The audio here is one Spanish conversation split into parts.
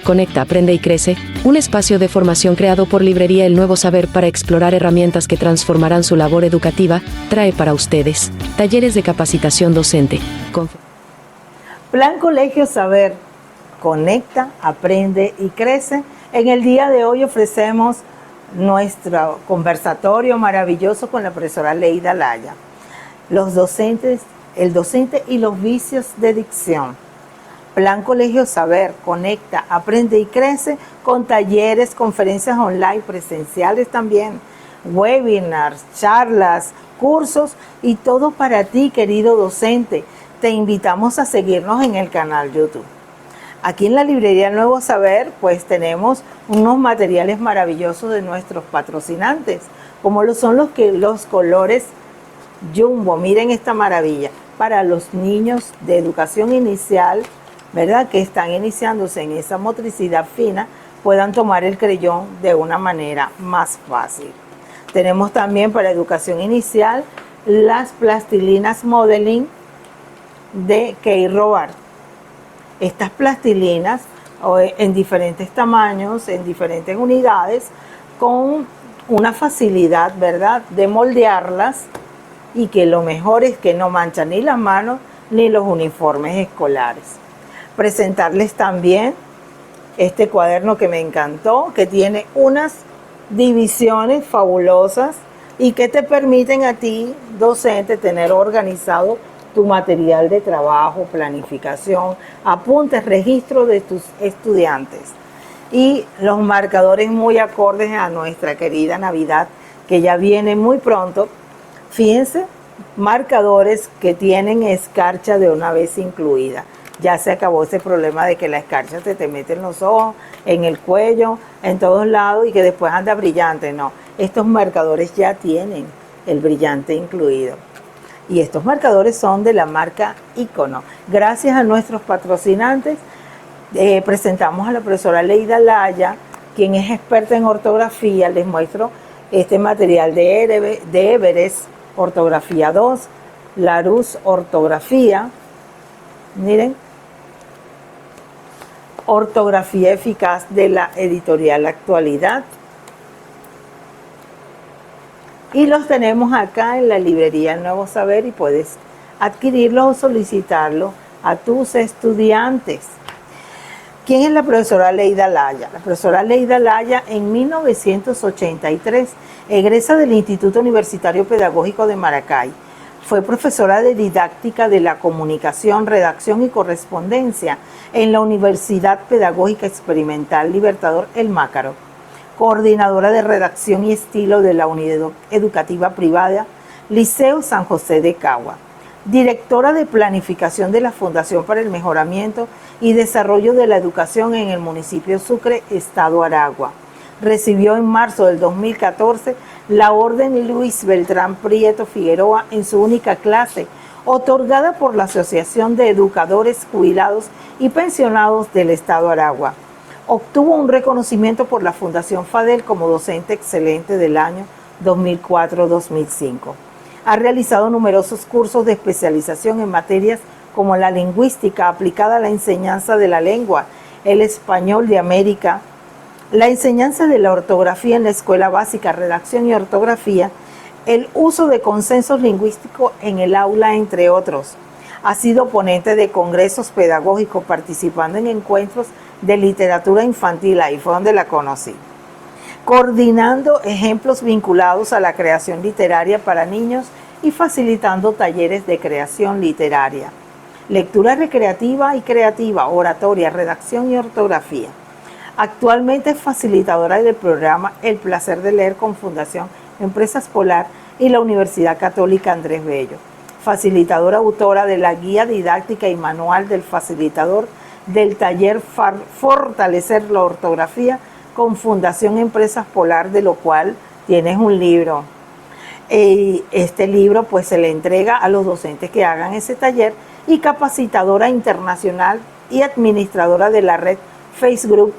Conecta, aprende y crece, un espacio de formación creado por Librería El Nuevo Saber para explorar herramientas que transformarán su labor educativa, trae para ustedes talleres de capacitación docente. Plan Colegio Saber, conecta, aprende y crece. En el día de hoy ofrecemos nuestro conversatorio maravilloso con la profesora Leida Laya. Los docentes, el docente y los vicios de dicción. Plan Colegio Saber, conecta, aprende y crece con talleres, conferencias online, presenciales también, webinars, charlas, cursos y todo para ti, querido docente. Te invitamos a seguirnos en el canal YouTube. Aquí en la librería El Nuevo Saber, pues tenemos unos materiales maravillosos de nuestros patrocinantes, como lo son los colores Jumbo. Miren esta maravilla para los niños de educación inicial, ¿verdad? Que están iniciándose en esa motricidad fina, puedan tomar el creyón de una manera más fácil. Tenemos también para educación inicial las plastilinas modeling de K-Robar. Estas plastilinas en diferentes tamaños, en diferentes unidades, con una facilidad, ¿verdad?, de moldearlas, y que lo mejor es que no manchan ni las manos ni los uniformes escolares. Presentarles también este cuaderno que me encantó, que tiene unas divisiones fabulosas y que te permiten a ti, docente, tener organizado tu material de trabajo, planificación, apuntes, registro de tus estudiantes. Y los marcadores muy acordes a nuestra querida Navidad, que ya viene muy pronto. Fíjense, marcadores que tienen escarcha de una vez incluida. Ya se acabó ese problema de que la escarcha se te mete en los ojos, en el cuello, en todos lados y que después anda brillante. No, estos marcadores ya tienen el brillante incluido. Y estos marcadores son de la marca Icono. Gracias a nuestros patrocinantes, presentamos a la profesora Leida Laya, quien es experta en ortografía. Les muestro este material de Everest, Ortografía 2, Larousse Ortografía. Miren, Ortografía Eficaz de la editorial Actualidad. Y los tenemos acá en la librería El Nuevo Saber y puedes adquirirlos o solicitarlos a tus estudiantes. ¿Quién es la profesora Leida Laya? La profesora Leida Laya en 1983 egresa del Instituto Universitario Pedagógico de Maracay. Fue profesora de didáctica de la comunicación, redacción y correspondencia en la Universidad Pedagógica Experimental Libertador El Mácaro. Coordinadora de redacción y estilo de la Unidad Educativa Privada Liceo San José de Cagua. Directora de planificación de la Fundación para el Mejoramiento y Desarrollo de la Educación en el municipio Sucre, Estado Aragua. Recibió en marzo del 2014 la Orden Luis Beltrán Prieto Figueroa en su única clase, otorgada por la Asociación de Educadores Jubilados y Pensionados del Estado Aragua. Obtuvo un reconocimiento por la Fundación FADEL como docente excelente del año 2004-2005. Ha realizado numerosos cursos de especialización en materias como la lingüística aplicada a la enseñanza de la lengua, el español de América, la enseñanza de la ortografía en la escuela básica, redacción y ortografía, el uso de consensos lingüísticos en el aula, entre otros. Ha sido ponente de congresos pedagógicos, participando en encuentros de literatura infantil, ahí fue donde la conocí. Coordinando ejemplos vinculados a la creación literaria para niños y facilitando talleres de creación literaria. Lectura recreativa y creativa, oratoria, redacción y ortografía. Actualmente es facilitadora del programa El Placer de Leer con Fundación Empresas Polar y la Universidad Católica Andrés Bello. Facilitadora autora de la guía didáctica y manual del facilitador del taller Fortalecer la Ortografía con Fundación Empresas Polar, de lo cual tienes un libro. Este libro pues se le entrega a los docentes que hagan ese taller, y capacitadora internacional y administradora de la red Facebook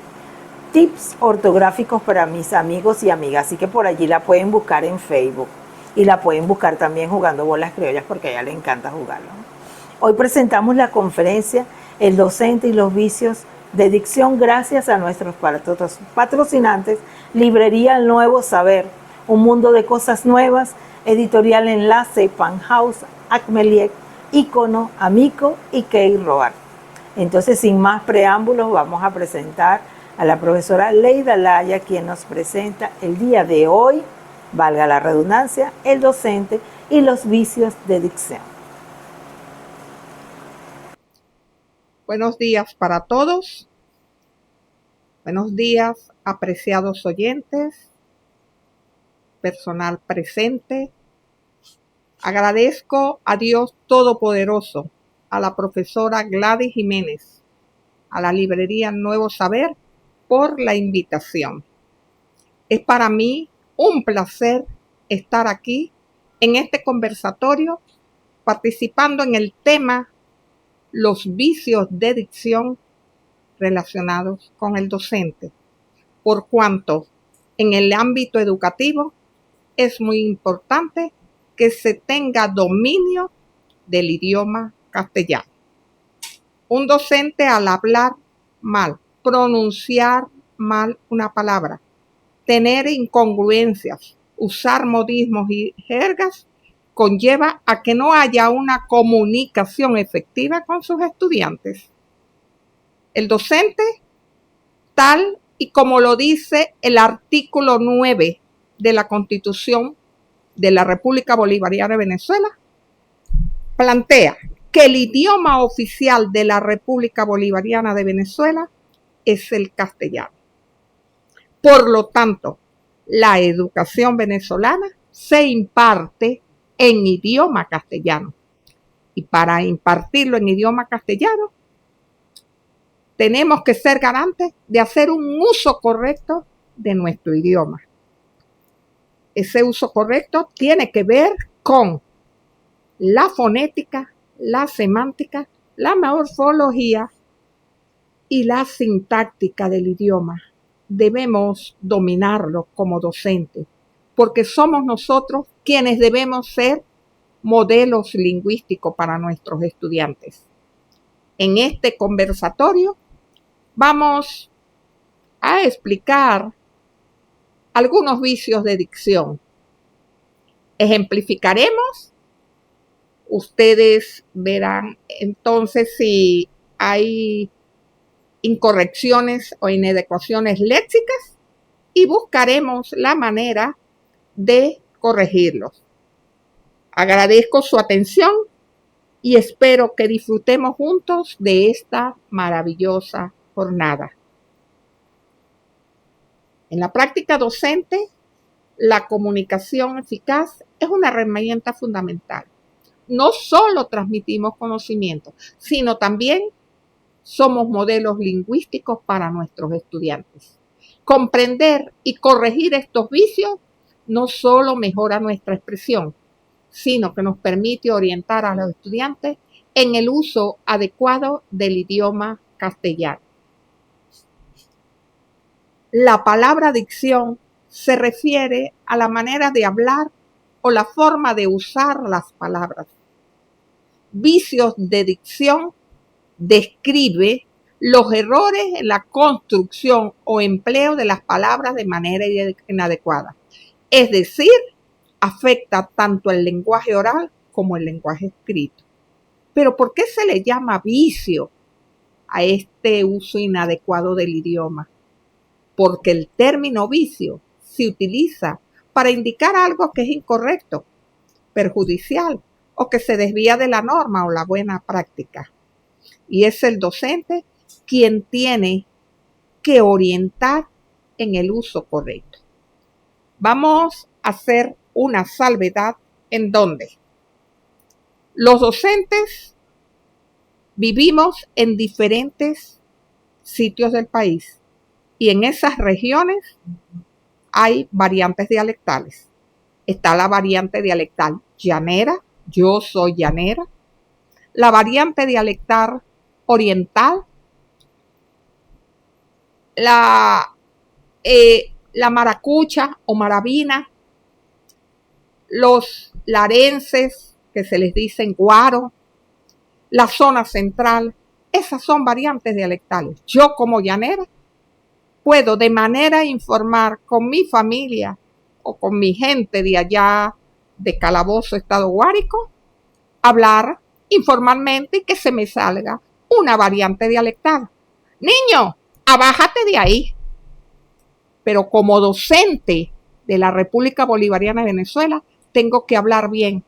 Tips Ortográficos para mis amigos y amigas. Así que por allí la pueden buscar en Facebook y la pueden buscar también jugando bolas criollas, porque a ella le encanta jugarlo. Hoy presentamos la conferencia El docente y los vicios de dicción gracias a nuestros patrocinantes, Librería El Nuevo Saber, un mundo de cosas nuevas, Editorial Enlace, Panhouse, Acmeliec, Icono, Amico y Key Roar. Entonces, sin más preámbulos, vamos a presentar a la profesora Leida Laya, quien nos presenta el día de hoy, valga la redundancia, el docente y los vicios de dicción. Buenos días para todos. Buenos días, apreciados oyentes, personal presente. Agradezco a Dios Todopoderoso, a la profesora Gladys Jiménez, a la librería Nuevo Saber, por la invitación. Es para mí un placer estar aquí en este conversatorio, participando en el tema los vicios de dicción relacionados con el docente, por cuanto en el ámbito educativo es muy importante que se tenga dominio del idioma castellano. Un docente, al hablar mal, pronunciar mal una palabra, tener incongruencias, usar modismos y jergas, conlleva a que no haya una comunicación efectiva con sus estudiantes. El docente, tal y como lo dice el artículo 9 de la Constitución de la República Bolivariana de Venezuela, plantea que el idioma oficial de la República Bolivariana de Venezuela es el castellano. Por lo tanto, la educación venezolana se imparte en idioma castellano. Y para impartirlo en idioma castellano, tenemos que ser garantes de hacer un uso correcto de nuestro idioma. Ese uso correcto tiene que ver con la fonética, la semántica, la morfología y la sintáctica del idioma. Debemos dominarlo como docentes, porque somos nosotros quienes debemos ser modelos lingüísticos para nuestros estudiantes. En este conversatorio vamos a explicar algunos vicios de dicción. Ejemplificaremos. Ustedes verán entonces si hay incorrecciones o inadecuaciones léxicas y buscaremos la manera de corregirlos. Agradezco su atención y espero que disfrutemos juntos de esta maravillosa jornada. En la práctica docente, la comunicación eficaz es una herramienta fundamental. No solo transmitimos conocimiento, sino también somos modelos lingüísticos para nuestros estudiantes. Comprender y corregir estos vicios no solo mejora nuestra expresión, sino que nos permite orientar a los estudiantes en el uso adecuado del idioma castellano. La palabra dicción se refiere a la manera de hablar o la forma de usar las palabras. Vicios de dicción describe los errores en la construcción o empleo de las palabras de manera inadecuada. Es decir, afecta tanto el lenguaje oral como el lenguaje escrito. Pero ¿por qué se le llama vicio a este uso inadecuado del idioma? Porque el término vicio se utiliza para indicar algo que es incorrecto, perjudicial o que se desvía de la norma o la buena práctica. Y es el docente quien tiene que orientar en el uso correcto. Vamos a hacer una salvedad en donde los docentes vivimos en diferentes sitios del país y en esas regiones hay variantes dialectales. Está la variante dialectal llanera, yo soy llanera, la variante dialectal oriental, la maracucha o maravina, los larenses, que se les dicen guaro, la zona central Esas son variantes dialectales. Yo como llanera puedo de manera informal con mi familia o con mi gente de allá de Calabozo, Estado Guárico, hablar informalmente y que se me salga una variante dialectal. Niño, abájate de ahí. Pero como docente de la República Bolivariana de Venezuela, tengo que hablar bien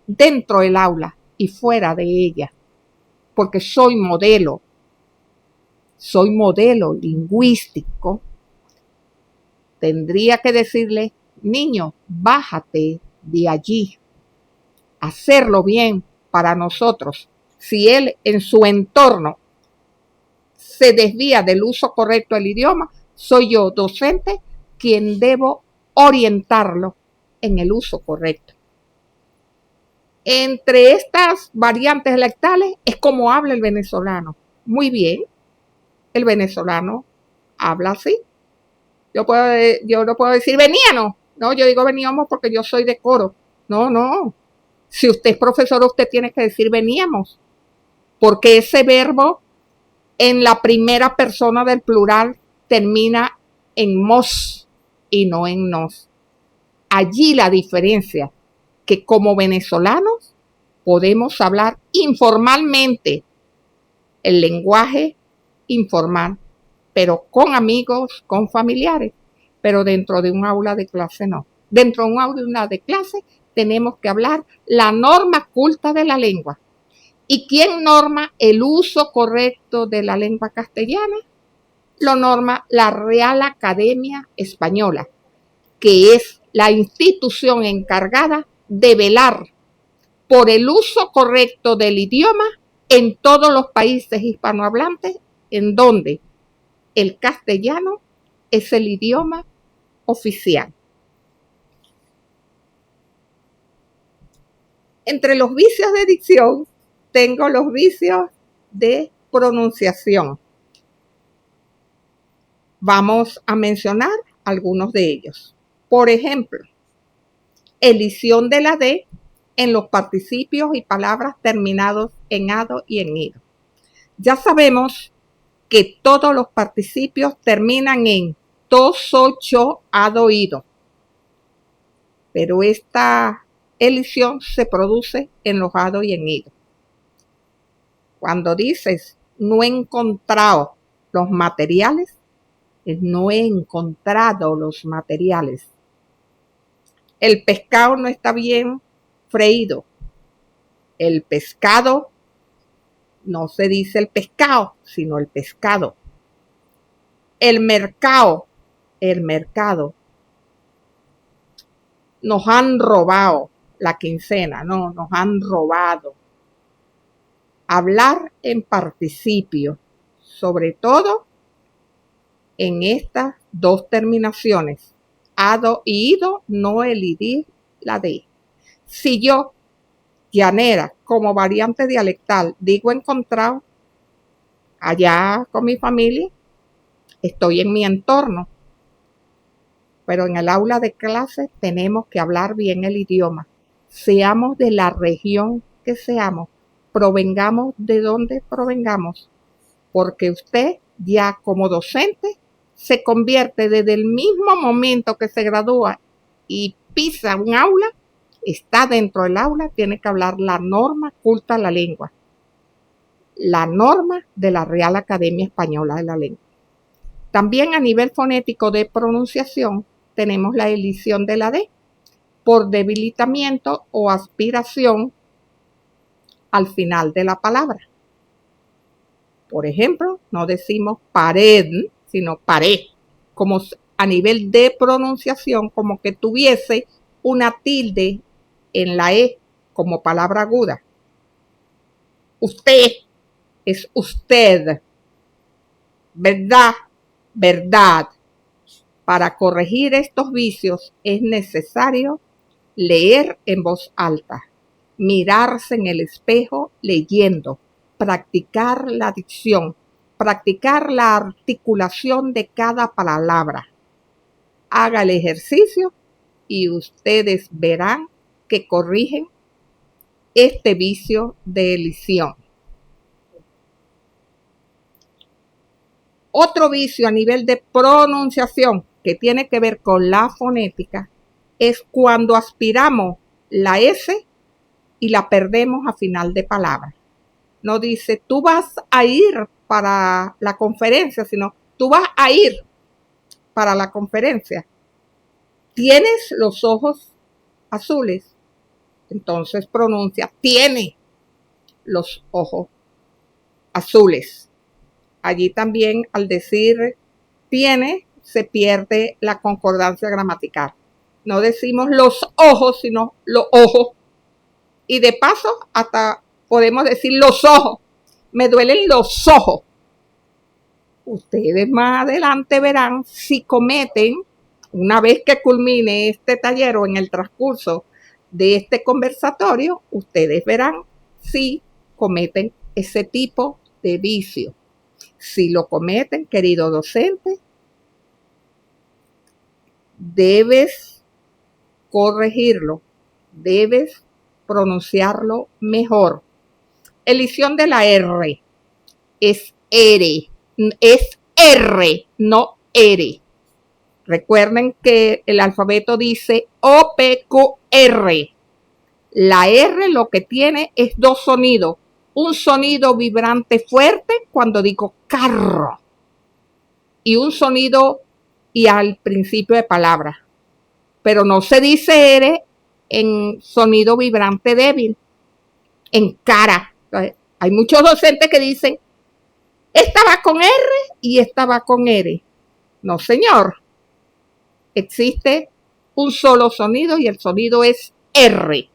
dentro del aula y fuera de ella, porque soy modelo lingüístico. Tendría que decirle, niño, bájate de allí, hacerlo bien para nosotros. Si él en su entorno se desvía del uso correcto del idioma, soy yo, docente, quien debo orientarlo en el uso correcto. Entre estas variantes dialectales es como habla el venezolano. Muy bien, el venezolano habla así. Yo no puedo decir veníamos. No, yo digo veníamos porque yo soy de Coro. No. Si usted es profesor, usted tiene que decir veníamos. Porque ese verbo en la primera persona del plural termina en mos y no en nos. Allí la diferencia, que como venezolanos podemos hablar informalmente, el lenguaje informal, pero con amigos, con familiares, pero dentro de un aula de clase no. Dentro de un aula de clase tenemos que hablar la norma culta de la lengua. ¿Y quién norma el uso correcto de la lengua castellana? Lo norma la Real Academia Española, que es la institución encargada de velar por el uso correcto del idioma en todos los países hispanohablantes, en donde el castellano es el idioma oficial. Entre los vicios de dicción tengo los vicios de pronunciación. Vamos a mencionar algunos de ellos. Por ejemplo, elisión de la D en los participios y palabras terminados en ado y en ido. Ya sabemos que todos los participios terminan en to, so, cho, ado, ido. Pero esta elisión se produce en los ado y en ido. Cuando dices no he encontrado los materiales, es no he encontrado los materiales. El pescado no está bien freído. El pescado, no se dice el pescado, sino el pescado. El mercado. Nos han robado la quincena, no, nos han robado. Hablar en participio, sobre todo en estas dos terminaciones, ado y ido, no elidir la D. Si yo, llanera, como variante dialectal, digo encontrado, allá con mi familia, estoy en mi entorno, pero en el aula de clase tenemos que hablar bien el idioma, seamos de la región que seamos, provengamos de donde provengamos, porque usted ya como docente se convierte desde el mismo momento que se gradúa y pisa un aula, está dentro del aula, tiene que hablar la norma culta a la lengua, la norma de la Real Academia Española de la Lengua. También a nivel fonético de pronunciación tenemos la elisión de la D por debilitamiento o aspiración al final de la palabra. Por ejemplo, no decimos pared, sino pared, como a nivel de pronunciación, como que tuviese una tilde en la E como palabra aguda. Usted es usted. Verdad, verdad. Para corregir estos vicios es necesario leer en voz alta, mirarse en el espejo leyendo, practicar la dicción, practicar la articulación de cada palabra. Haga el ejercicio y ustedes verán que corrigen este vicio de elisión. Otro vicio a nivel de pronunciación que tiene que ver con la fonética es cuando aspiramos la S y la perdemos a final de palabra. No dice tú vas a ir para la conferencia, sino tú vas a ir para la conferencia. ¿Tienes los ojos azules? Entonces pronuncia, tiene los ojos azules. Allí también al decir tiene se pierde la concordancia gramatical. No decimos los ojos, sino los ojos. Y de paso hasta podemos decir los ojos. Me duelen los ojos. Ustedes más adelante verán si cometen, una vez que culmine este taller o en el transcurso de este conversatorio, ustedes verán si cometen ese tipo de vicio. Si lo cometen, querido docente, debes corregirlo, debes pronunciarlo mejor. Elisión de la R es R, no R. Recuerden que el alfabeto dice OPQR. La R lo que tiene es dos sonidos. Un sonido vibrante fuerte cuando digo carro. Y un sonido y al principio de palabra. Pero no se dice R en sonido vibrante débil. En cara. Entonces, hay muchos docentes que dicen, esta va con R y esta va con R. No, señor. Existe un solo sonido y el sonido es R.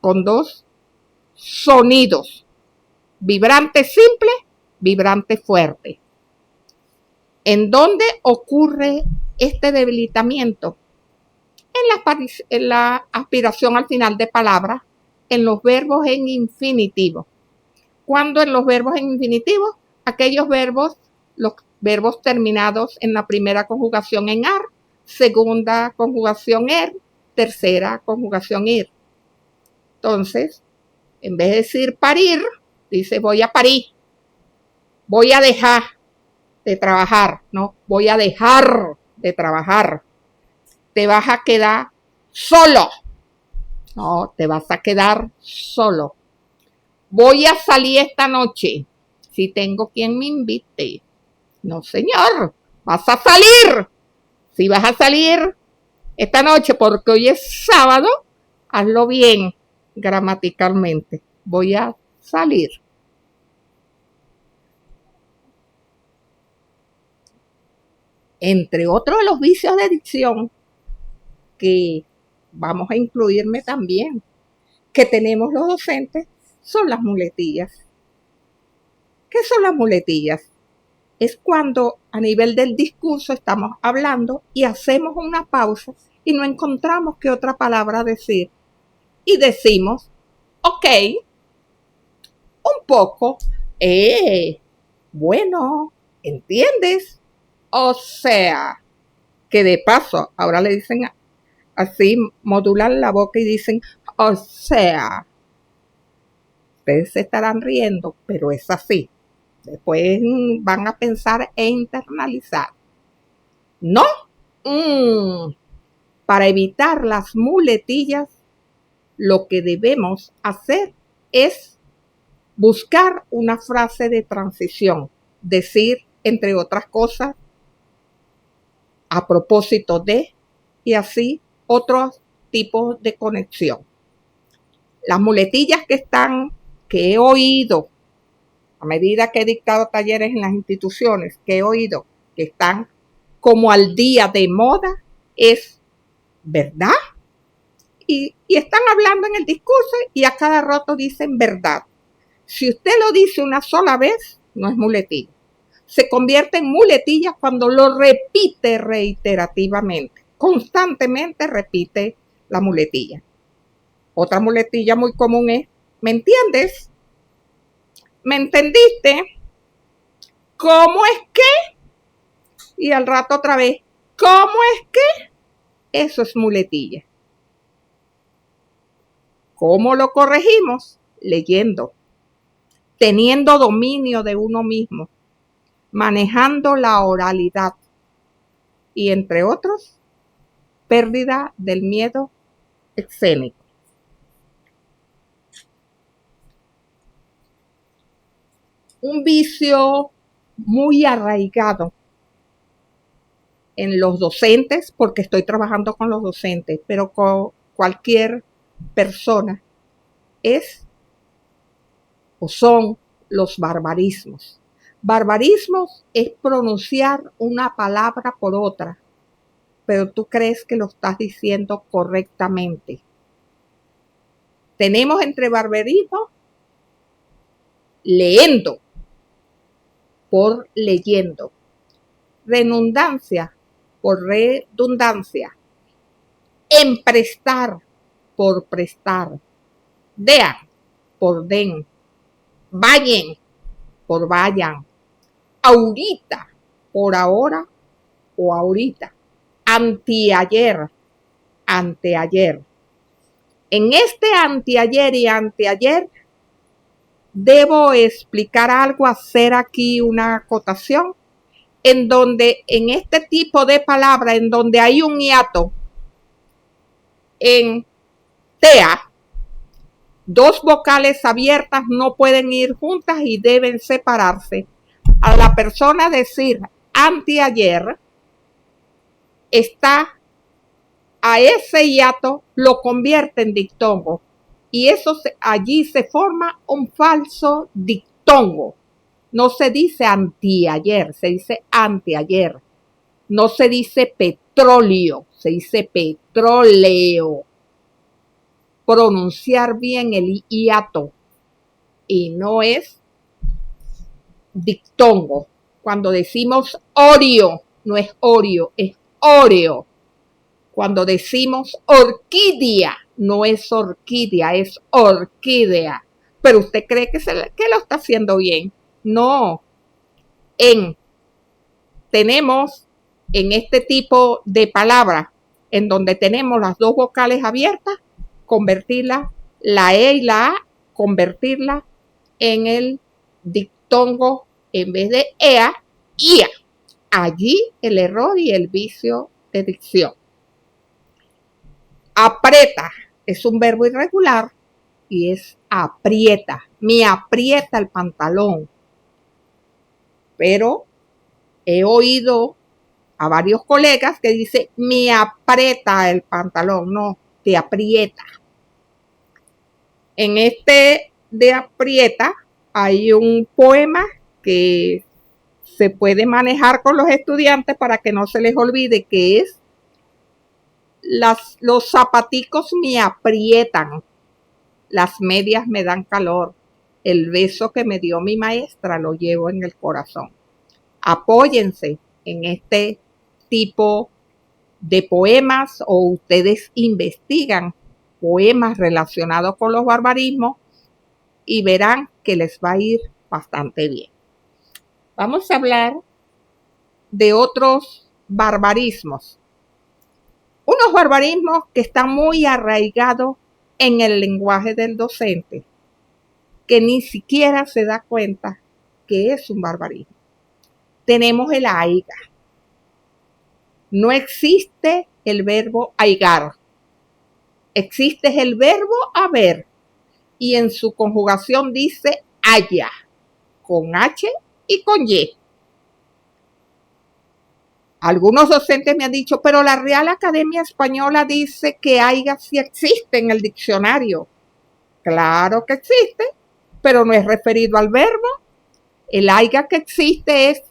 Con dos sonidos. Vibrante simple, vibrante fuerte. ¿En dónde ocurre este debilitamiento? En la aspiración al final de palabras, en los verbos en infinitivo. ¿Cuándo en los verbos en infinitivo? Aquellos verbos, los verbos terminados en la primera conjugación en ar, segunda conjugación er, tercera conjugación ir. Entonces, en vez de decir parir, dice voy a parir, voy a dejar de trabajar, no, voy a dejar de trabajar. Te vas a quedar solo, no, te vas a quedar solo. Voy a salir esta noche, si tengo quien me invite. No, señor, vas a salir. Si vas a salir esta noche porque hoy es sábado, hazlo bien gramaticalmente. Voy a salir. Entre otros de los vicios de dicción que vamos a incluirme también, que tenemos los docentes, son las muletillas. ¿Qué son las muletillas? Es cuando a nivel del discurso estamos hablando y hacemos una pausa y no encontramos qué otra palabra decir. Y decimos, ok, un poco, bueno, ¿entiendes? O sea, que de paso, ahora le dicen así, modulan la boca y dicen, o sea, ustedes se estarán riendo, pero es así. Después van a pensar e internalizar. ¿No? Para evitar las muletillas, lo que debemos hacer es buscar una frase de transición. Decir, entre otras cosas, a propósito de, y así otros tipos de conexión. Las muletillas que he oído, a medida que he dictado talleres en las instituciones, que he oído que están como al día de moda, es verdad. Y están hablando en el discurso y a cada rato dicen verdad. Si usted lo dice una sola vez, no es muletilla. Se convierte en muletilla cuando lo repite reiterativamente. Constantemente repite la muletilla. Otra muletilla muy común es, ¿me entiendes? ¿Me entendiste? ¿Cómo es que? Y al rato otra vez, ¿cómo es que? Eso es muletilla. ¿Cómo lo corregimos? Leyendo, teniendo dominio de uno mismo. manejando la oralidad y, entre otros, pérdida del miedo escénico. Un vicio muy arraigado en los docentes, porque estoy trabajando con los docentes, pero con cualquier persona, es o son los barbarismos. Barbarismos es pronunciar una palabra por otra, pero tú crees que lo estás diciendo correctamente. Tenemos entre barbarismos leendo por leyendo, redundancia por redundancia, emprestar por prestar, dean por den, vayan por vayan, ahorita por ahora o ahorita, anteayer, anteayer. En este anteayer y anteayer debo explicar algo, hacer aquí una acotación, en donde en este tipo de palabra, en donde hay un hiato en tea, dos vocales abiertas no pueden ir juntas y deben separarse. A la persona decir anteayer, está a ese hiato, lo convierte en dictongo. Y eso allí se forma un falso dictongo. No se dice anteayer, se dice anteayer. No se dice petróleo, se dice petróleo. Pronunciar bien el hiato y no es dictongo. Cuando decimos Oreo, no es Oreo, es Oreo. Cuando decimos orquídea, no es orquídea, es orquídea. Pero usted cree que lo está haciendo bien. No. Tenemos en este tipo de palabras, en donde tenemos las dos vocales abiertas, convertirla, la E y la A, convertirla en el dictongo en vez de EA, IA. Allí el error y el vicio de dicción. Aprieta es un verbo irregular y es aprieta. Me aprieta el pantalón. Pero he oído a varios colegas que dicen me aprieta el pantalón. No, te aprieta. En este de aprieta hay un poema que se puede manejar con los estudiantes para que no se les olvide, que es los zapaticos me aprietan, las medias me dan calor, el beso que me dio mi maestra lo llevo en el corazón. Apóyense en este tipo de poemas o ustedes investigan poemas relacionados con los barbarismos y verán que les va a ir bastante bien. Vamos a hablar de otros barbarismos. Unos barbarismos que están muy arraigados en el lenguaje del docente, que ni siquiera se da cuenta que es un barbarismo. Tenemos el aiga. No existe el verbo aigar. Existe el verbo haber y en su conjugación dice haya, con H y con Y. Algunos docentes me han dicho, pero la Real Academia Española dice que haya sí existe en el diccionario. Claro que existe, pero no es referido al verbo. El haya que existe es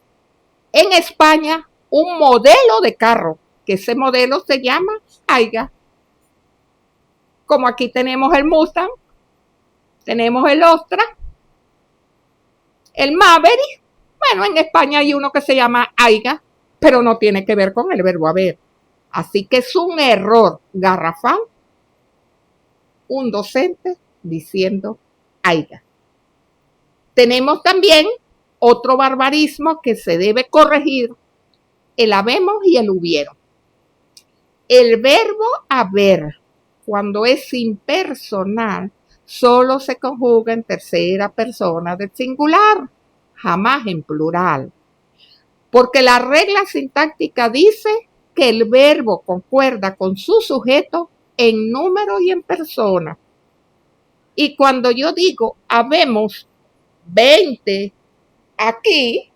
en España un modelo de carro, que ese modelo se llama haya. Como aquí tenemos el Mustang, tenemos el Ostra, el Maverick. Bueno, en España hay uno que se llama haya, pero no tiene que ver con el verbo haber. Así que es un error garrafal un docente diciendo haya. Tenemos también otro barbarismo que se debe corregir, el habemos y el hubieron. El verbo haber, cuando es impersonal, solo se conjuga en tercera persona del singular, jamás en plural. Porque la regla sintáctica dice que el verbo concuerda con su sujeto en número y en persona. Y cuando yo digo habemos 20 aquí,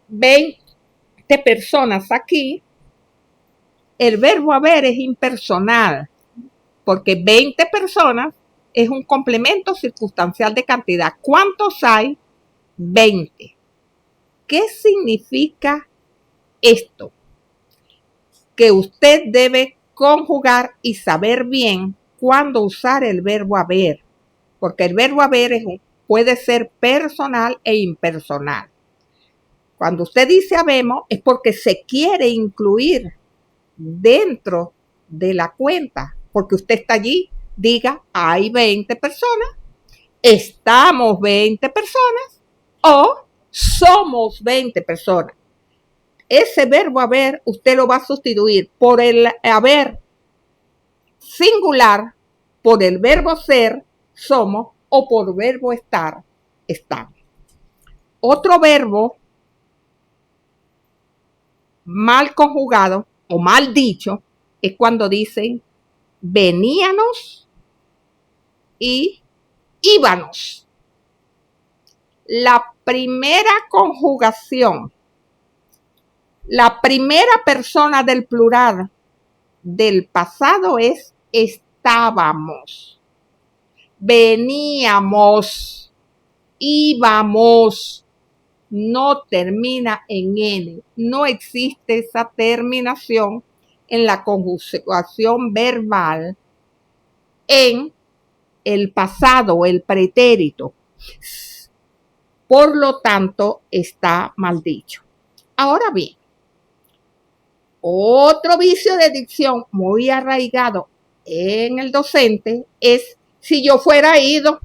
20 personas aquí, el verbo haber es impersonal, porque 20 personas es un complemento circunstancial de cantidad. ¿Cuántos hay? 20. ¿Qué significa esto? Que usted debe conjugar y saber bien cuándo usar el verbo haber, porque el verbo haber puede ser personal e impersonal. Cuando usted dice habemos es porque se quiere incluir dentro de la cuenta, porque usted está allí, diga, hay 20 personas, estamos 20 personas o somos 20 personas. Ese verbo haber usted lo va a sustituir por el haber singular, por el verbo ser, somos, o por verbo estar, estamos. Otro verbo mal conjugado o mal dicho es cuando dicen veníanos y íbamos. La primera conjugación, la primera persona del plural del pasado es estábamos, veníamos, íbamos. No termina en N. No existe esa terminación en la conjugación verbal en el pasado, el pretérito. Por lo tanto, está mal dicho. Ahora bien, otro vicio de dicción muy arraigado en el docente es si yo fuera ido,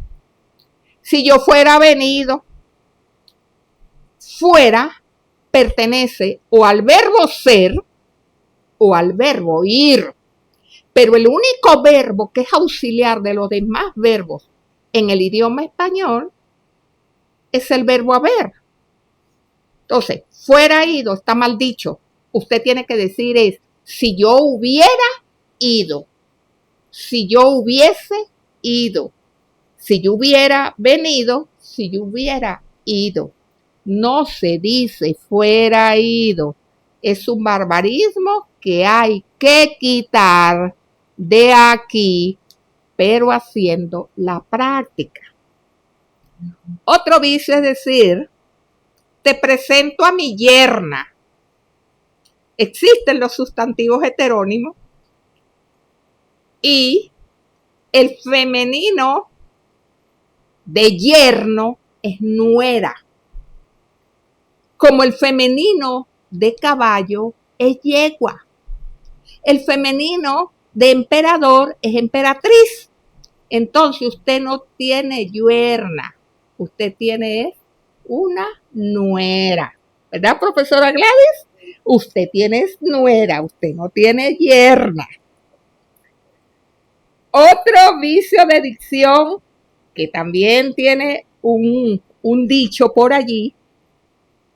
si yo fuera venido. Fuera pertenece o al verbo ser o al verbo ir. Pero el único verbo que es auxiliar de los demás verbos en el idioma español es el verbo haber. Entonces, fuera ido está mal dicho. Usted tiene que decir es si yo hubiera ido, si yo hubiese ido, si yo hubiera venido, si yo hubiera ido. No se dice fuera ido. Es un barbarismo que hay que quitar de aquí, pero haciendo la práctica. Otro vicio es decir, te presento a mi yerna. Existen los sustantivos heterónimos y el femenino de yerno es nuera. Como el femenino de caballo es yegua. El femenino de emperador es emperatriz. Entonces usted no tiene yerna, usted tiene una nuera. ¿Verdad, profesora Gladys? Usted tiene nuera, usted no tiene yerna. Otro vicio de dicción que también tiene un dicho por allí,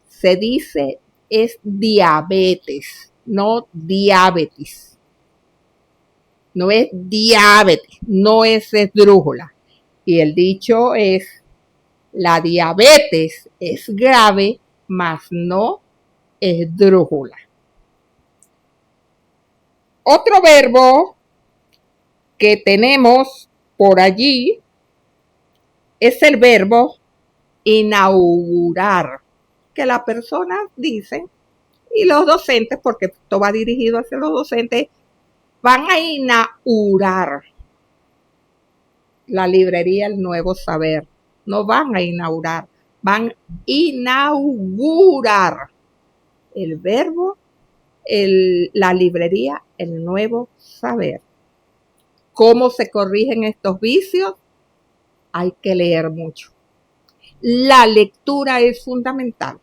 se dice es diabetes, no diabetes. No es diabetes, no es esdrújula. Y el dicho es, la diabetes es grave, mas no esdrújula. Otro verbo que tenemos por allí es el verbo inaugurar, que las personas dicen, y los docentes, porque esto va dirigido hacia los docentes, van a inaugurar la librería El Nuevo Saber. No van a inaugurar, van a inaugurar el verbo, la librería El Nuevo Saber. ¿Cómo se corrigen estos vicios? Hay que leer mucho. La lectura es fundamental,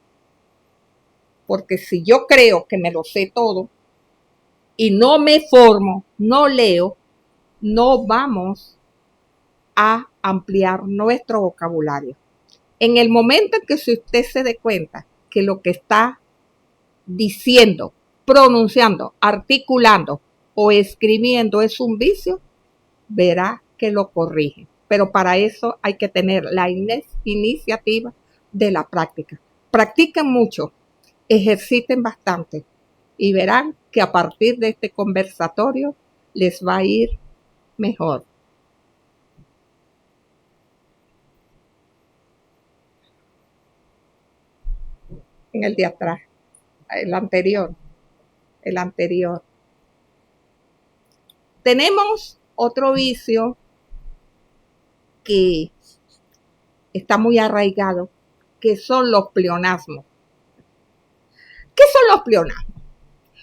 porque si yo creo que me lo sé todo y no me formo, no leo, no vamos a ampliar nuestro vocabulario. En el momento en que si usted se dé cuenta que lo que está diciendo, pronunciando, articulando o escribiendo es un vicio, verá que lo corrige. Pero para eso hay que tener la iniciativa de la práctica. Practiquen mucho, ejerciten bastante y verán que a partir de este conversatorio les va a ir mejor. En el de atrás, el anterior. Tenemos otro vicio que está muy arraigado, que son los pleonasmos. ¿Qué son los pleonasmos?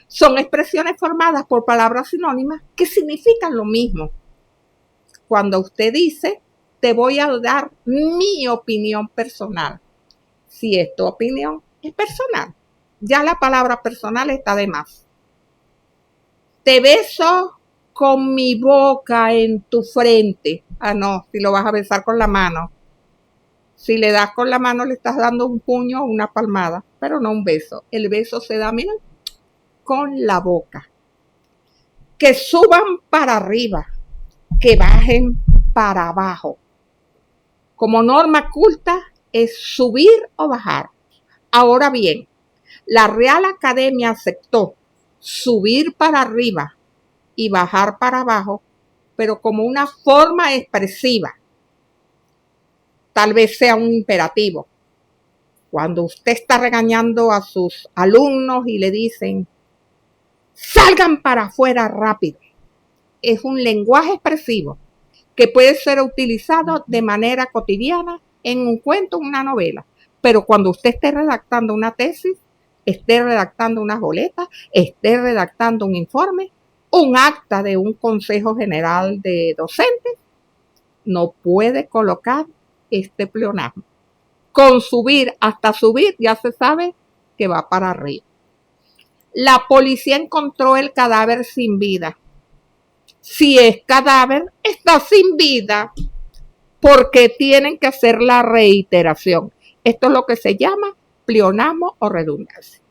Son expresiones formadas por palabras sinónimas que significan lo mismo. Cuando usted dice, te voy a dar mi opinión personal. Si es tu opinión, es personal. Ya la palabra personal está de más. Te beso con mi boca en tu frente. Ah, no, si lo vas a besar con la mano. Si le das con la mano, le estás dando un puño o una palmada, pero no un beso. El beso se da, miren, con la boca. Que suban para arriba, que bajen para abajo. Como norma culta es subir o bajar. Ahora bien, la Real Academia aceptó subir para arriba y bajar para abajo, pero como una forma expresiva. Tal vez sea un imperativo. Cuando usted está regañando a sus alumnos y le dicen, salgan para afuera rápido. Es un lenguaje expresivo que puede ser utilizado de manera cotidiana en un cuento, en una novela. Pero cuando usted esté redactando una tesis, esté redactando unas boletas, esté redactando un informe, un acta de un consejo general de docentes, no puede colocar este pleonasmo. Con subir hasta subir ya se sabe que va para arriba. La policía encontró el cadáver sin vida. Si es cadáver, está sin vida, porque tienen que hacer la reiteración. Esto es lo que se llama pleonasmo o redundancia.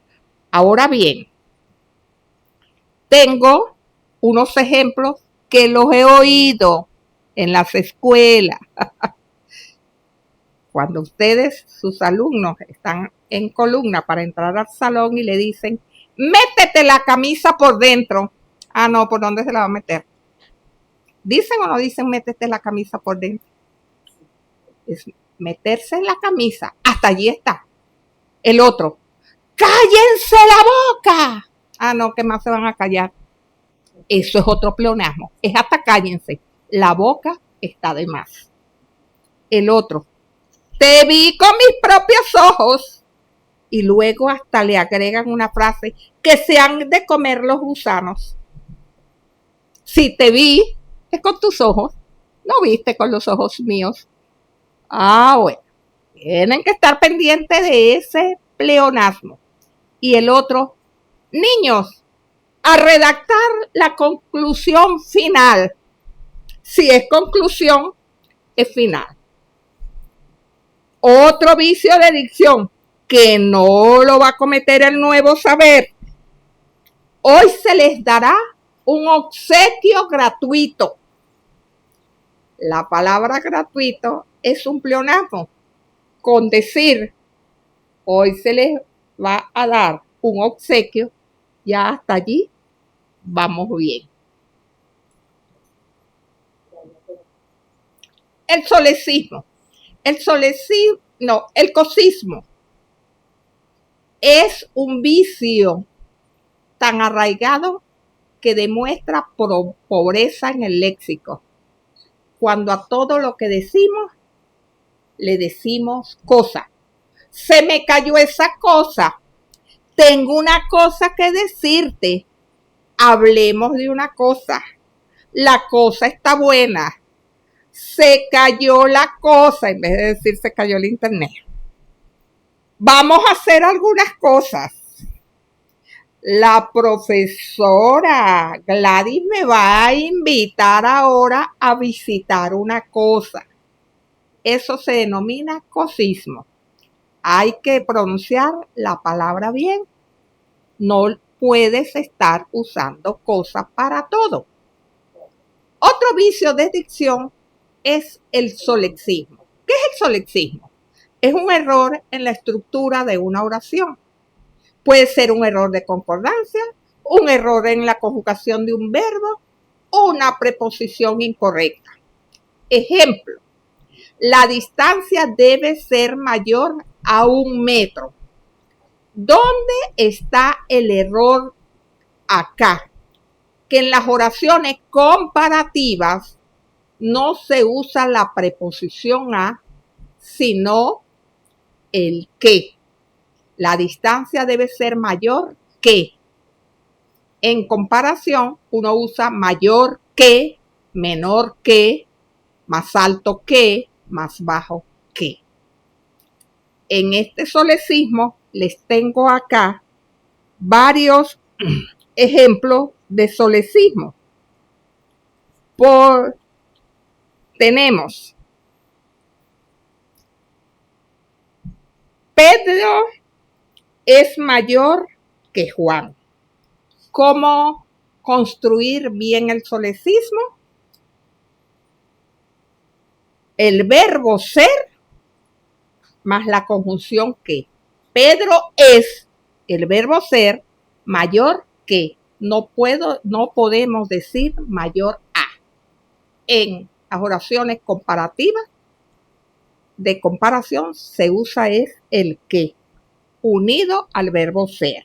Ahora bien, tengo unos ejemplos que los he oído en las escuelas. Cuando ustedes, sus alumnos, están en columna para entrar al salón y le dicen, métete la camisa por dentro. Ah, no, ¿por dónde se la va a meter? ¿Dicen o no dicen métete la camisa por dentro? Es meterse en la camisa. Hasta allí está. El otro, ¡cállense la boca! Ah, no, ¿qué más se van a callar? Eso es otro pleonasmo. Es hasta cállense. La boca está de más. El otro, te vi con mis propios ojos. Y luego hasta le agregan una frase, que se han de comer los gusanos. Si te vi, es con tus ojos. No viste con los ojos míos. Ah, bueno. Tienen que estar pendientes de ese pleonasmo. Y el otro, niños, a redactar la conclusión final. Si es conclusión, es final. Otro vicio de dicción que no lo va a cometer el nuevo saber. Hoy se les dará un obsequio gratuito. La palabra gratuito es un pleonasmo. Con decir, hoy se les va a dar un obsequio, ya hasta allí vamos bien. El solecismo. El cosismo es un vicio tan arraigado que demuestra pobreza en el léxico. Cuando a todo lo que decimos, le decimos cosa. Se me cayó esa cosa. Tengo una cosa que decirte. Hablemos de una cosa. La cosa está buena. Se cayó la cosa, en vez de decir se cayó el internet. Vamos a hacer algunas cosas. La profesora Gladys me va a invitar ahora a visitar una cosa. Eso se denomina cosismo. Hay que pronunciar la palabra bien. No puedes estar usando cosas para todo. Otro vicio de dicción es el solexismo. ¿Qué es el solexismo? Es un error en la estructura de una oración. Puede ser un error de concordancia, un error en la conjugación de un verbo o una preposición incorrecta. Ejemplo, la distancia debe ser mayor a 1 metro. ¿Dónde está el error acá? Que en las oraciones comparativas no se usa la preposición a, sino el que. La distancia debe ser mayor que. En comparación, uno usa mayor que, menor que, más alto que, más bajo que. En este solecismo les tengo acá varios ejemplos de solecismo. Tenemos Pedro es mayor que Juan. ¿Cómo construir bien el solecismo? El verbo ser más la conjunción que. Pedro es el verbo ser mayor que. No podemos decir mayor a. En las oraciones comparativas de comparación se usa es el que, unido al verbo ser.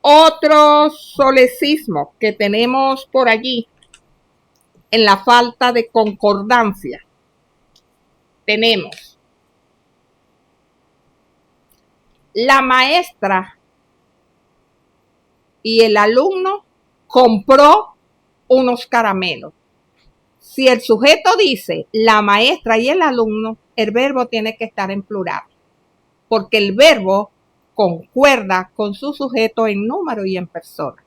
Otro solecismo que tenemos por allí en la falta de concordancia. Tenemos la maestra y el alumno compró unos caramelos. Si el sujeto dice la maestra y el alumno, el verbo tiene que estar en plural, porque el verbo concuerda con su sujeto en número y en persona.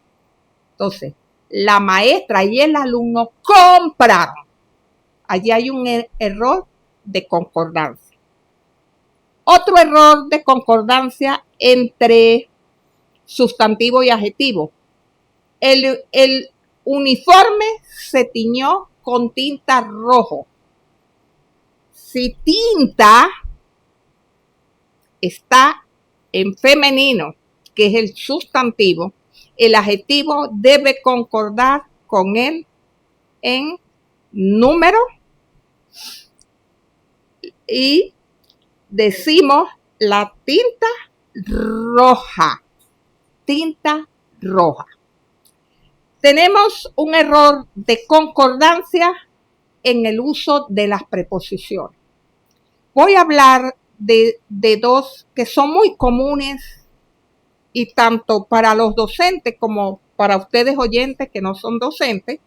Entonces, la maestra y el alumno compraron. Allí hay un error de concordancia. Otro error de concordancia entre sustantivo y adjetivo. El uniforme se tiñó con tinta rojo. Si tinta está en femenino, que es el sustantivo, el adjetivo debe concordar con él en número y decimos la tinta roja. Tinta roja. Tenemos un error de concordancia en el uso de las preposiciones. Voy a hablar de dos que son muy comunes y tanto para los docentes como para ustedes oyentes que no son docentes,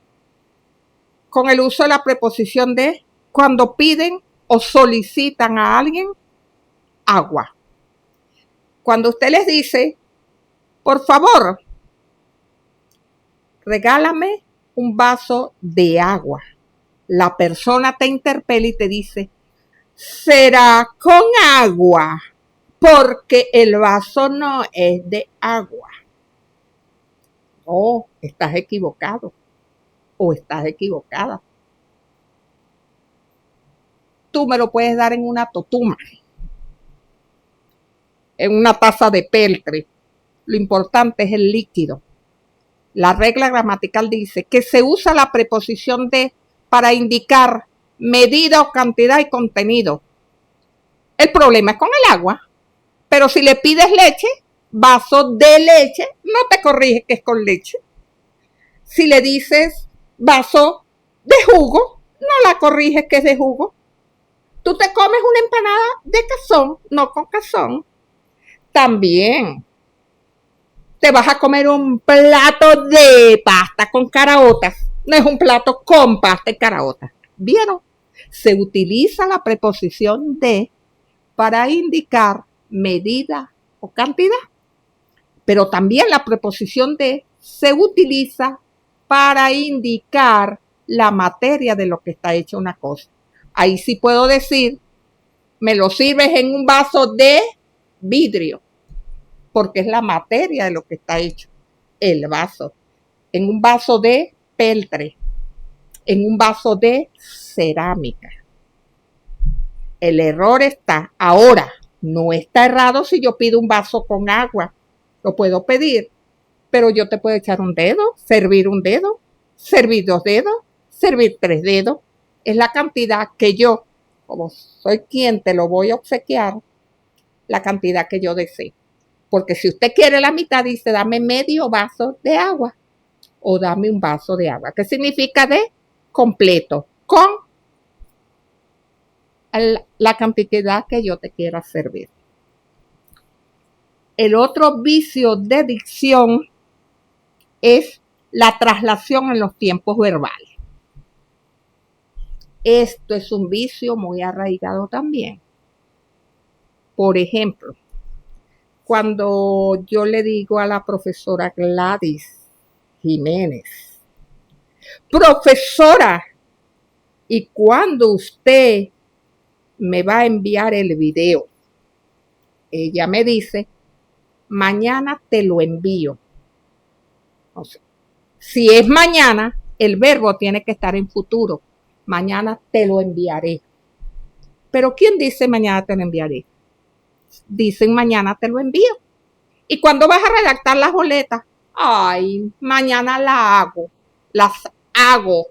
con el uso de la preposición de cuando piden o solicitan a alguien agua. Cuando usted les dice, por favor, regálame un vaso de agua. La persona te interpela y te dice, será con agua, porque el vaso no es de agua. Oh, estás equivocado o estás equivocada. Tú me lo puedes dar en una totuma, en una taza de peltre. Lo importante es el líquido. La regla gramatical dice que se usa la preposición de para indicar medida o cantidad y contenido. El problema es con el agua, pero si le pides leche, vaso de leche, no te corrige que es con leche. Si le dices vaso de jugo, no la corriges que es de jugo. Tú te comes una empanada de cazón, no con cazón. También te vas a comer un plato de pasta con caraotas. No es un plato con pasta y caraotas. ¿Vieron? Se utiliza la preposición de para indicar medida o cantidad. Pero también la preposición de se utiliza para indicar la materia de lo que está hecha una cosa. Ahí sí puedo decir me lo sirves en un vaso de vidrio, porque es la materia de lo que está hecho el vaso, en un vaso de peltre, en un vaso de cerámica. El error está ahora. No está errado si yo pido un vaso con agua. Lo puedo pedir, pero yo te puedo echar un dedo, servir 2 dedos, servir 3 dedos. Es la cantidad que yo, como soy quien te lo voy a obsequiar, la cantidad que yo desee. Porque si usted quiere la mitad, dice, dame medio vaso de agua o dame un vaso de agua. ¿Qué significa de completo? Con la cantidad que yo te quiera servir. El otro vicio de dicción es la traslación en los tiempos verbales. Esto es un vicio muy arraigado también. Por ejemplo, cuando yo le digo a la profesora Gladys Jiménez, profesora, ¿y cuándo usted me va a enviar el video? Ella me dice, mañana te lo envío. O sea, si es mañana, el verbo tiene que estar en futuro. Mañana te lo enviaré. Pero ¿quién dice mañana te lo enviaré? Dicen mañana te lo envío. ¿Y cuando vas a redactar las boletas? Ay, mañana las hago.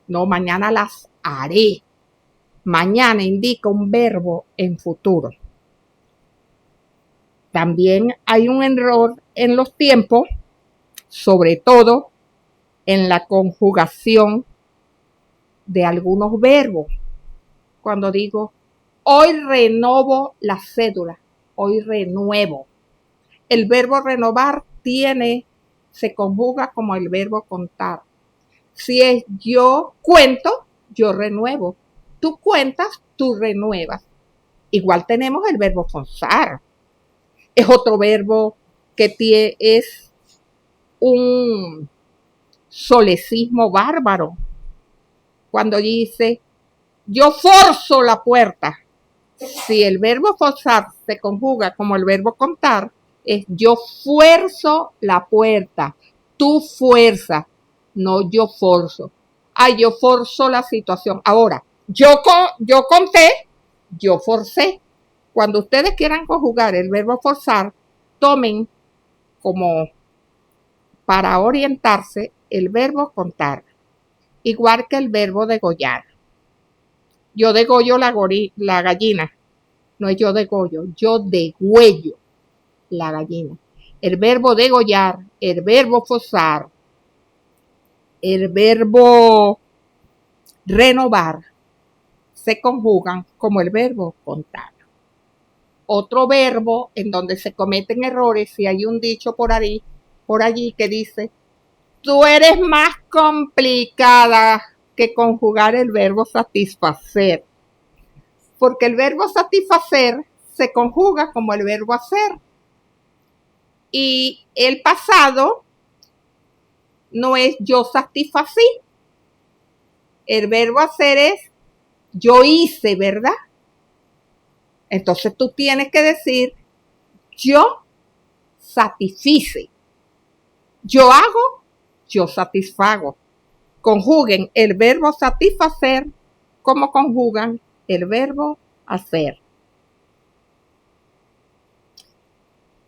No, mañana las haré. Mañana indica un verbo en futuro. También hay un error en los tiempos, sobre todo en la conjugación de algunos verbos. Cuando digo, hoy renovo la cédula, hoy renuevo. El verbo renovar se conjuga como el verbo contar. Si es yo cuento, yo renuevo. Tú cuentas, tú renuevas. Igual tenemos el verbo forzar. Es otro verbo que es un solecismo bárbaro. Cuando dice, yo forzo la puerta. Si el verbo forzar se conjuga como el verbo contar, es yo fuerzo la puerta. Tú fuerzas, no yo forzo. Yo forzo la situación. Ahora, yo conté, yo forcé. Cuando ustedes quieran conjugar el verbo forzar, tomen como para orientarse el verbo contar, igual que el verbo degollar. Yo degollo la gallina. No es yo degollo, yo degüello la gallina. El verbo degollar, el verbo forzar, el verbo renovar se conjugan como el verbo contar. Otro verbo en donde se cometen errores, si hay un dicho por allí que dice, tú eres más complicada que conjugar el verbo satisfacer. Porque el verbo satisfacer se conjuga como el verbo hacer. Y el pasado no es yo satisfací. El verbo hacer es yo hice, ¿verdad? Entonces tú tienes que decir yo satisfice. Yo hago, yo satisfago. Conjuguen el verbo satisfacer como conjugan el verbo hacer.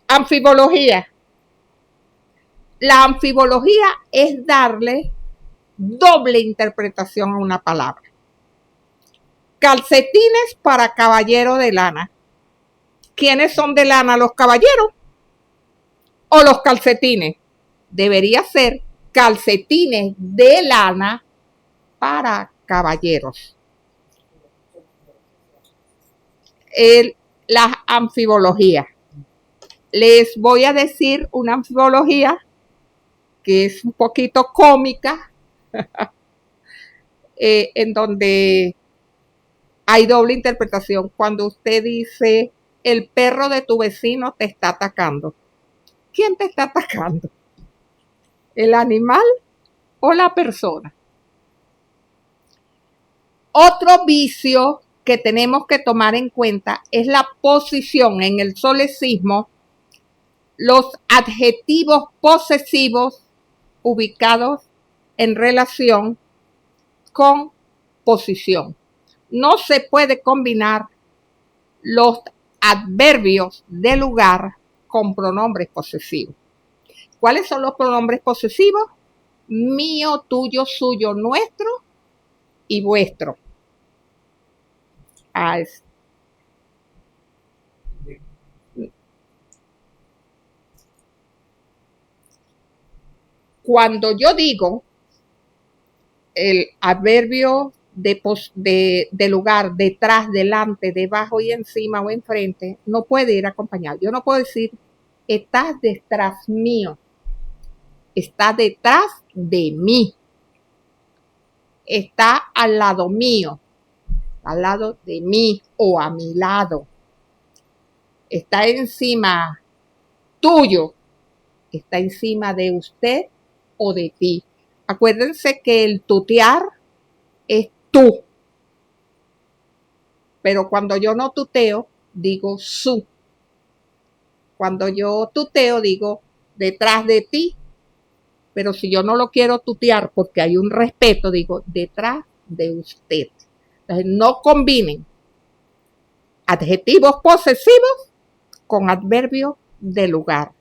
Anfibología. La anfibología es darle doble interpretación a una palabra. Calcetines para caballero de lana. ¿Quiénes son de lana, los caballeros o los calcetines? Debería ser calcetines de lana para caballeros. Las anfibologías. Les voy a decir una anfibología que es un poquito cómica, en donde hay doble interpretación. Cuando usted dice, el perro de tu vecino te está atacando. ¿Quién te está atacando? ¿El animal o la persona? Otro vicio que tenemos que tomar en cuenta es la posición en el solesismo, los adjetivos posesivos ubicados en relación con posición. No se puede combinar los adverbios de lugar con pronombres posesivos. ¿Cuáles son los pronombres posesivos? Mío, tuyo, suyo, nuestro y vuestro. Cuando yo digo el adverbio de lugar, detrás, delante, debajo y encima o enfrente, no puede ir acompañado. Yo no puedo decir, estás detrás mío. Está detrás de mí. Está al lado mío. Al lado de mí o a mi lado. Está encima tuyo. Está encima de usted o de ti. Acuérdense que el tutear es tú. Pero cuando yo no tuteo, digo su. Cuando yo tuteo, digo detrás de ti. Pero si yo no lo quiero tutear porque hay un respeto, digo detrás de usted. Entonces, no combinen adjetivos posesivos con adverbios de lugar.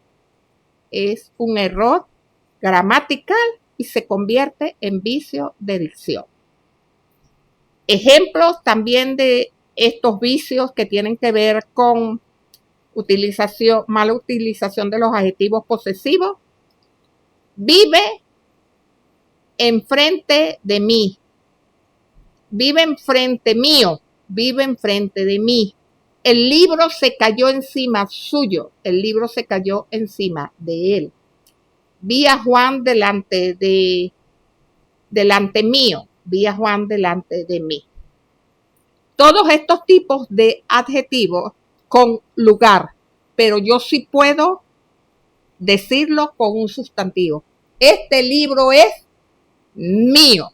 Es un error gramatical y se convierte en vicio de dicción. Ejemplos también de estos vicios que tienen que ver con mala utilización de los adjetivos posesivos. Vive enfrente de mí. Vive enfrente mío. Vive enfrente de mí. El libro se cayó encima suyo. El libro se cayó encima de él. Vi a Juan delante mío. Vi a Juan delante de mí. Todos estos tipos de adjetivos con lugar, pero yo sí puedo decirlo con un sustantivo. Este libro es mío.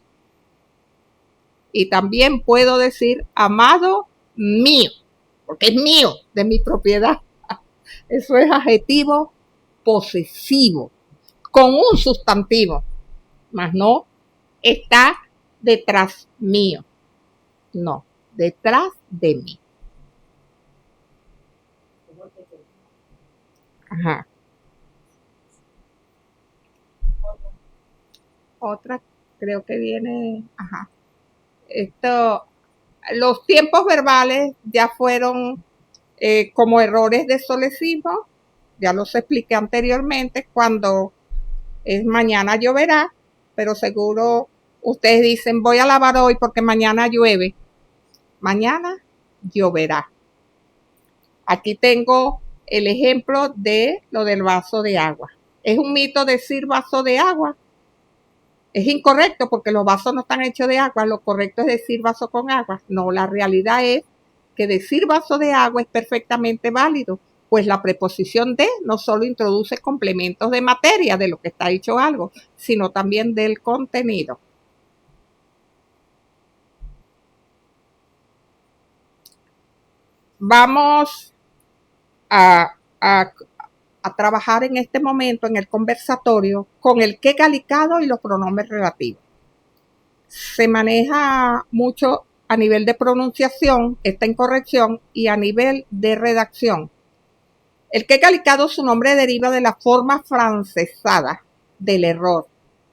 Y también puedo decir amado mío, porque es mío, de mi propiedad. Eso es adjetivo posesivo, con un sustantivo, más no está detrás mío. No, detrás de mí. Ajá. Otra creo que viene, ajá. Los tiempos verbales ya fueron como errores de solesismo, ya los expliqué anteriormente, cuando es mañana lloverá, pero seguro ustedes dicen voy a lavar hoy porque mañana llueve. Mañana lloverá. Aquí tengo el ejemplo de lo del vaso de agua. ¿Es un mito decir vaso de agua? Es incorrecto porque los vasos no están hechos de agua. Lo correcto es decir vaso con agua. No, la realidad es que decir vaso de agua es perfectamente válido, pues la preposición de no solo introduce complementos de materia de lo que está hecho algo, sino también del contenido. Vamos a trabajar en este momento en el conversatorio con el que calicado y los pronombres relativos. Se maneja mucho a nivel de pronunciación esta incorrección y a nivel de redacción. El que calicado, su nombre deriva de la forma francesada del error,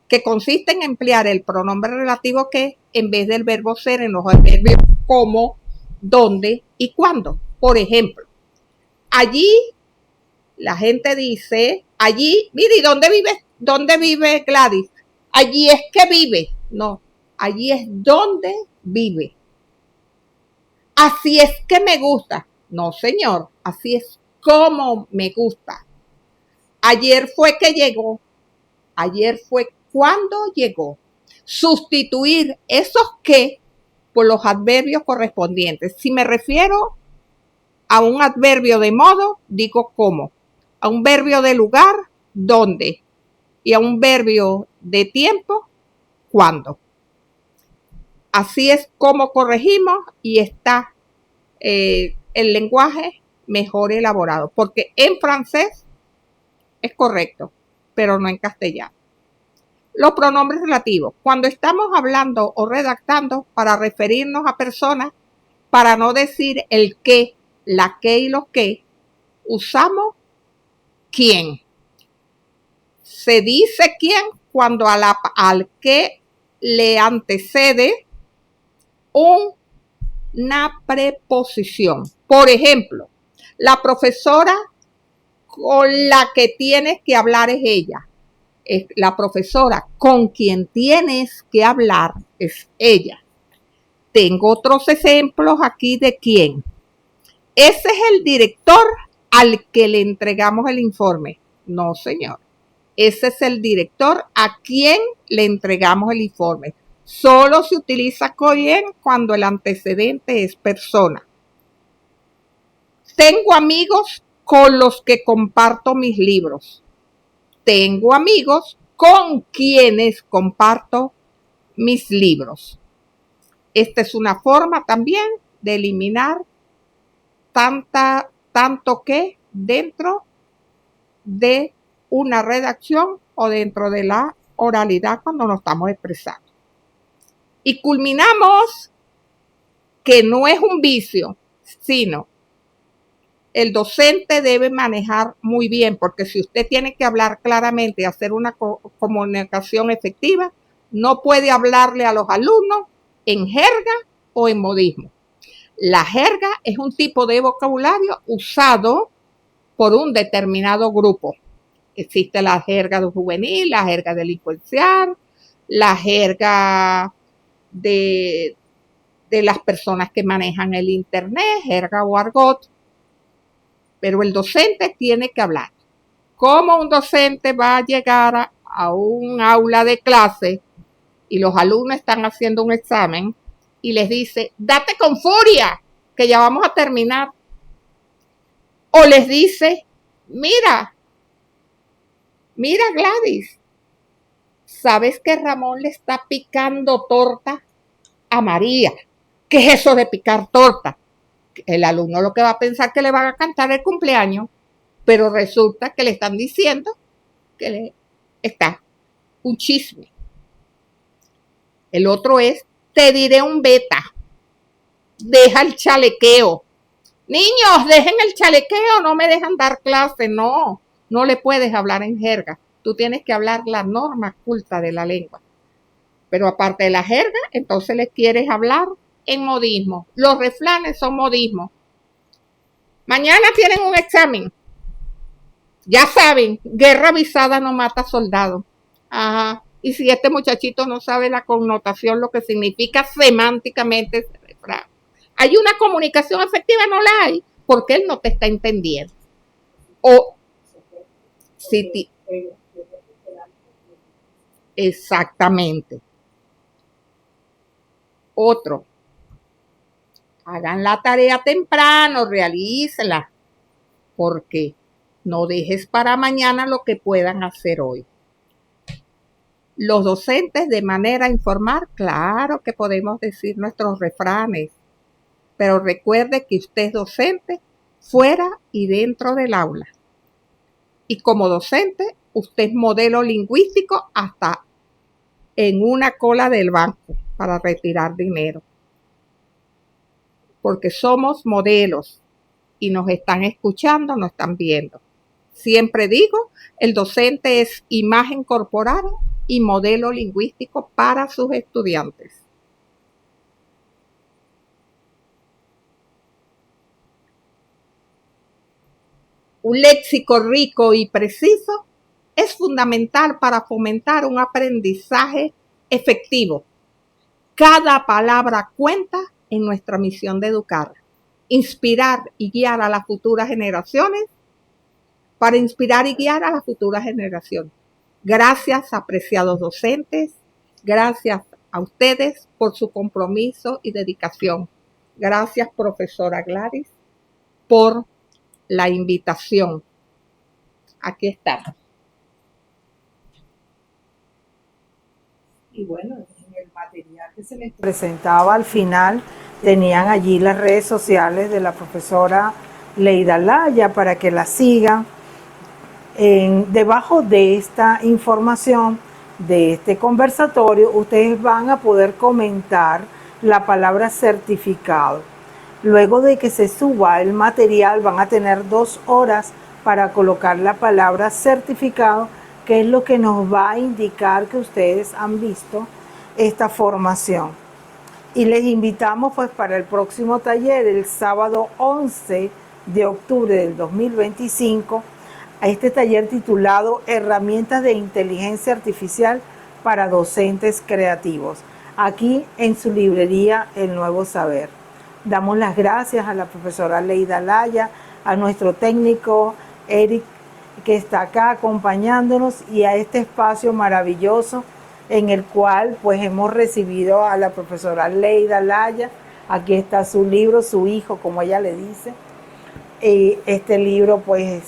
que consiste en emplear el pronombre relativo que en vez del verbo ser en los adverbios como, dónde y cuándo. Por ejemplo, allí la gente dice, allí, mire, ¿y dónde vive Gladys? Allí es que vive. No, allí es donde vive. Así es que me gusta. No, señor, así es como me gusta. Ayer fue que llegó. Ayer fue cuando llegó. Sustituir esos que por los adverbios correspondientes. Si me refiero a un adverbio de modo, digo cómo. A un verbio de lugar, dónde. Y a un verbio de tiempo, cuándo. Así es como corregimos y está el lenguaje mejor elaborado, porque en francés es correcto, pero no en castellano. Los pronombres relativos. Cuando estamos hablando o redactando para referirnos a personas, para no decir el qué, la qué y los qué, usamos quién. Se dice quién cuando al que le antecede una preposición. Por ejemplo, la profesora con la que tienes que hablar es ella. Es la profesora con quien tienes que hablar es ella. Tengo otros ejemplos aquí de quién. Ese es el director al que le entregamos el informe. No, señor. Ese es el director a quien le entregamos el informe. Solo se utiliza quién cuando el antecedente es persona. Tengo amigos con los que comparto mis libros. Tengo amigos con quienes comparto mis libros. Esta es una forma también de eliminar tanto que dentro de una redacción o dentro de la oralidad cuando nos estamos expresando. Y culminamos que no es un vicio, sino el docente debe manejar muy bien, porque si usted tiene que hablar claramente y hacer una comunicación efectiva, no puede hablarle a los alumnos en jerga o en modismo. La jerga es un tipo de vocabulario usado por un determinado grupo. Existe la jerga juvenil, la jerga delincuencial, la jerga de las personas que manejan el internet, jerga o argot. Pero el docente tiene que hablar. ¿Cómo un docente va a llegar a un aula de clase y los alumnos están haciendo un examen y les dice, date con furia, que ya vamos a terminar? O les dice, mira Gladys, ¿sabes que Ramón le está picando torta a María? ¿Qué es eso de picar torta? El alumno lo que va a pensar que le van a cantar el cumpleaños, pero resulta que le están diciendo que está un chisme. El otro es, te diré un beta, deja el chalequeo. Niños, dejen el chalequeo, no me dejan dar clase. No le puedes hablar en jerga. Tú tienes que hablar la norma culta de la lengua. Pero aparte de la jerga, entonces les quieres hablar en modismo. Los refranes son modismos. Mañana tienen un examen. Ya saben, guerra avisada no mata soldado. Ajá. Y si este muchachito no sabe la connotación, lo que significa semánticamente ese refrán. ¿Hay una comunicación efectiva? No la hay, porque él no te está entendiendo. O si exactamente. Otro. Hagan la tarea temprano, realícela, porque no dejes para mañana lo que puedan hacer hoy. Los docentes de manera informal, claro que podemos decir nuestros refranes, pero recuerde que usted es docente fuera y dentro del aula. Y como docente, usted es modelo lingüístico hasta en una cola del banco para retirar dinero. Porque somos modelos y nos están escuchando, nos están viendo. Siempre digo, el docente es imagen corporal y modelo lingüístico para sus estudiantes. Un léxico rico y preciso es fundamental para fomentar un aprendizaje efectivo. Cada palabra cuenta en nuestra misión de educar, inspirar y guiar a las futuras generaciones, para inspirar y guiar a las futuras generaciones. Gracias, apreciados docentes, gracias a ustedes por su compromiso y dedicación. Gracias, profesora Gladys, por la invitación. Aquí estamos. Y bueno, en el material Se les presentaba al final, tenían allí las redes sociales de la profesora Leida Laya para que la sigan. Debajo de esta información, de este conversatorio, ustedes van a poder comentar la palabra certificado. Luego de que se suba el material, van a tener 2 horas para colocar la palabra certificado, que es lo que nos va a indicar que ustedes han visto esta formación. Y les invitamos pues para el próximo taller, el sábado 11 de octubre del 2025, a este taller titulado Herramientas de Inteligencia Artificial para Docentes Creativos, aquí en su librería El Nuevo Saber. Damos las gracias a la profesora Leida Laya, a nuestro técnico Eric, que está acá acompañándonos, y a este espacio maravilloso en el cual pues hemos recibido a la profesora Leida Laya. Aquí está su libro, su hijo, como ella le dice. Y este libro pues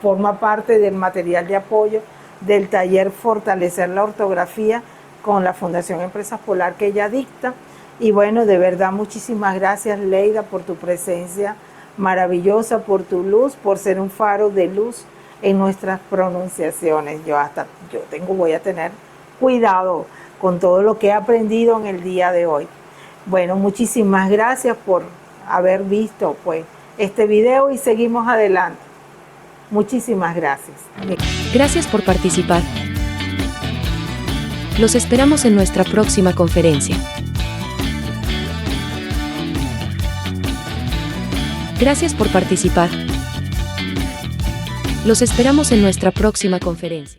forma parte del material de apoyo del taller Fortalecer la Ortografía con la Fundación Empresas Polar que ella dicta. Y bueno, de verdad, muchísimas gracias, Leida, por tu presencia maravillosa, por tu luz, por ser un faro de luz en nuestras pronunciaciones. Voy a tener cuidado con todo lo que he aprendido en el día de hoy. Bueno, muchísimas gracias por haber visto pues este video y seguimos adelante. Muchísimas gracias. Gracias por participar. Los esperamos en nuestra próxima conferencia. Gracias por participar. Los esperamos en nuestra próxima conferencia.